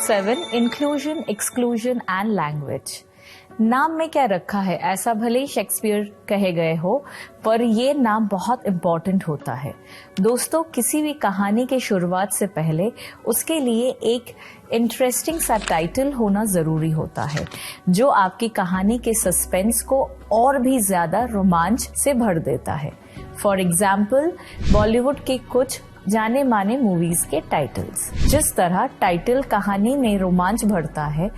7 inclusion, exclusion and language. नाम में क्या रखा है, ऐसा भले ही शेक्सपियर कहे गए हो, पर ये नाम बहुत इम्पोर्टेंट होता है। दोस्तों, किसी भी कहानी के शुरुआत से पहले उसके लिए एक इंटरेस्टिंग सा टाइटल होना जरूरी होता है, जो आपकी कहानी के सस्पेंस को और भी ज्यादा रोमांच से भर देता है। फॉर एग्जाम्पल, बॉलीवुड के कुछ जाने माने मूवीज के टाइटल्स। जिस तरह टाइटल कहानी में रोमांच भरता है,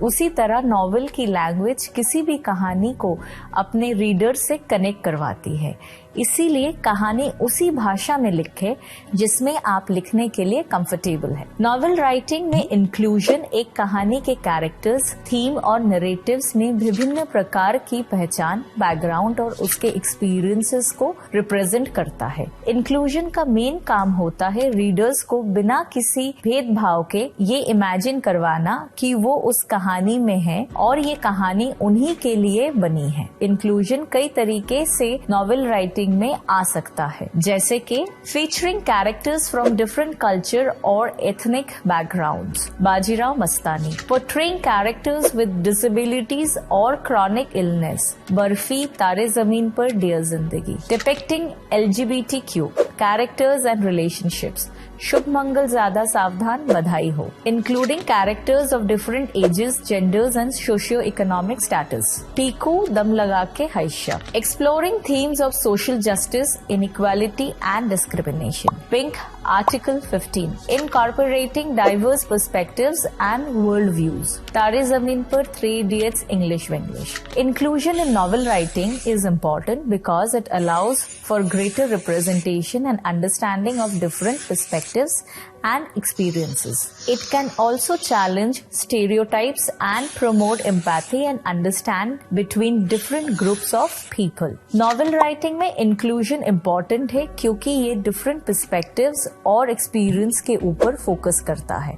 उसी तरह नॉवेल की लैंग्वेज किसी भी कहानी को अपने रीडर से कनेक्ट करवाती है। इसीलिए कहानी उसी भाषा में लिखे जिसमें आप लिखने के लिए कंफर्टेबल है। नॉवेल राइटिंग में इंक्लूजन एक कहानी के कैरेक्टर्स, थीम और नरेटिव्स में विभिन्न प्रकार की पहचान, बैकग्राउंड और उसके एक्सपीरियंसेस को रिप्रेजेंट करता है। इंक्लूजन का मेन काम होता है रीडर्स को बिना किसी भेदभाव के ये इमेजिन करवाना कि वो उस कहानी में है और ये कहानी उन्हीं के लिए बनी है। इंक्लूजन कई तरीके से नॉवेल राइटिंग में आ सकता है, जैसे कि featuring characters from different culture और ethnic backgrounds, Bajirao Mastani. Portraying characters with disabilities और chronic illness, Barfi, Taare Zameen Par, Dear Zindagi. Depicting LGBTQ characters and relationships, Shubh Mangal Zyada Saavdhan, Badhaai Ho. Including characters of different ages, genders and socio economic status. Piku, Dum Laga Ke Haisha. Exploring themes of social justice, inequality and discrimination. Pink, Article 15. Incorporating diverse perspectives and worldviews. Tare Zameen Par, 3 Idiots, English Wenglish. Inclusion in novel writing is important because it allows for greater representation and understanding of different perspectives and experiences. It can also challenge stereotypes and promote empathy and understand between different groups of people. Novel writing में inclusion important है क्योंकि ये different perspectives और experience के ऊपर focus करता है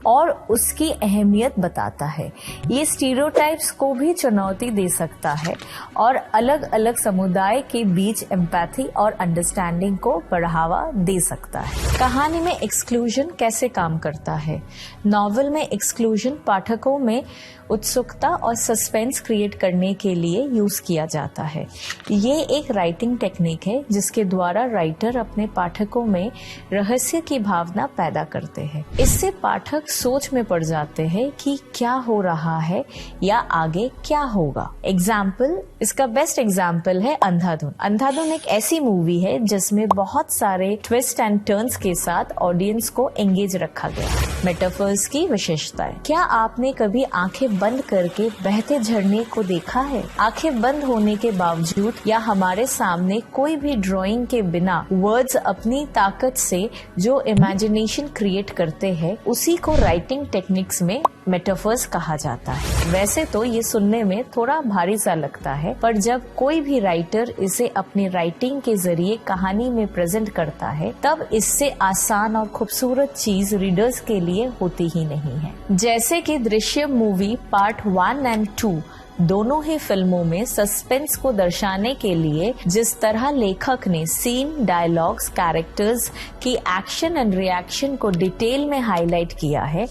और उसकी अहमियत बताता है। ये स्टीरियोटाइप्स को भी चुनौती दे सकता है और अलग अलग समुदाय के बीच एम्पैथी और अंडरस्टैंडिंग को बढ़ावा दे सकता है। कहानी में एक्सक्लूजन कैसे काम करता है? नॉवेल में एक्सक्लूजन पाठकों में उत्सुकता और सस्पेंस क्रिएट करने के लिए यूज किया जाता है। ये एक राइटिंग टेक्निक है जिसके द्वारा राइटर अपने पाठकों में रहस्य की भावना पैदा करते हैं। इससे पाठक सोच में पड़ जाते हैं कि क्या हो रहा है या आगे क्या होगा। एग्जाम्पल, इसका बेस्ट एग्जाम्पल है अंधाधुन। अंधाधुन एक ऐसी मूवी है जिसमें बहुत सारे ट्विस्ट एंड टर्न्स के साथ ऑडियंस को एंगेज रखा गया। मेटाफर्स की विशेषताएं। क्या आपने कभी आंखें बंद करके बहते झरने को देखा है? आंखें बंद होने के बावजूद या हमारे सामने कोई भी ड्राइंग के बिना वर्ड्स अपनी ताकत से जो इमेजिनेशन क्रिएट करते हैं, उसी को राइटिंग टेक्निक्स में मेटाफर्स कहा जाता है। वैसे तो ये सुनने में थोड़ा भारी सा लगता है, पर जब कोई भी राइटर इसे अपनी राइटिंग के जरिए कहानी में प्रेजेंट करता है, तब इससे आसान और खूबसूरत चीज रीडर्स के लिए होती ही नहीं है। जैसे कि दृश्यम मूवी पार्ट 1 और 2 दोनों ही फिल्मों में सस्पेंस को दर्शाने के लिए जिस तरह लेखक ने सीन, डायलॉग्स, कैरेक्टर्स की एक्शन एंड रिएक्शन को डिटेल में हाईलाइट किया है,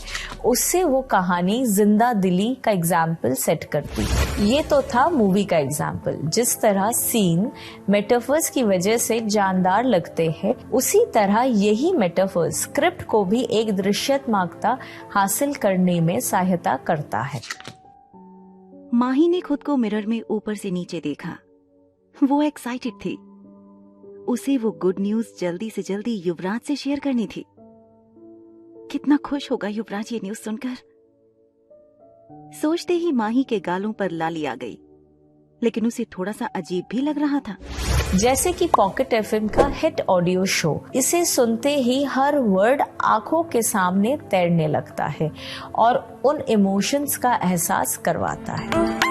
उससे वो कहानी जिंदा दिली का एग्जाम्पल सेट करती है। ये तो था मूवी का एग्जाम्पल। जिस तरह सीन मेटाफर्स की वजह से जानदार लगते हैं, उसी तरह यही मेटाफर्स स्क्रिप्ट को भी एक दृश्यात्मकता हासिल करने में सहायता करता है। माही ने खुद को मिरर में ऊपर से नीचे देखा। वो एक्साइटेड थी। उसे वो गुड न्यूज जल्दी से जल्दी युवराज से शेयर करनी थी। कितना खुश होगा युवराज ये न्यूज सुनकर। सोचते ही माही के गालों पर लाली आ गई, लेकिन उसे थोड़ा सा अजीब भी लग रहा था। जैसे कि पॉकेट FM का हिट ऑडियो शो, इसे सुनते ही हर वर्ड आंखों के सामने तैरने लगता है और उन इमोशंस का एहसास करवाता है।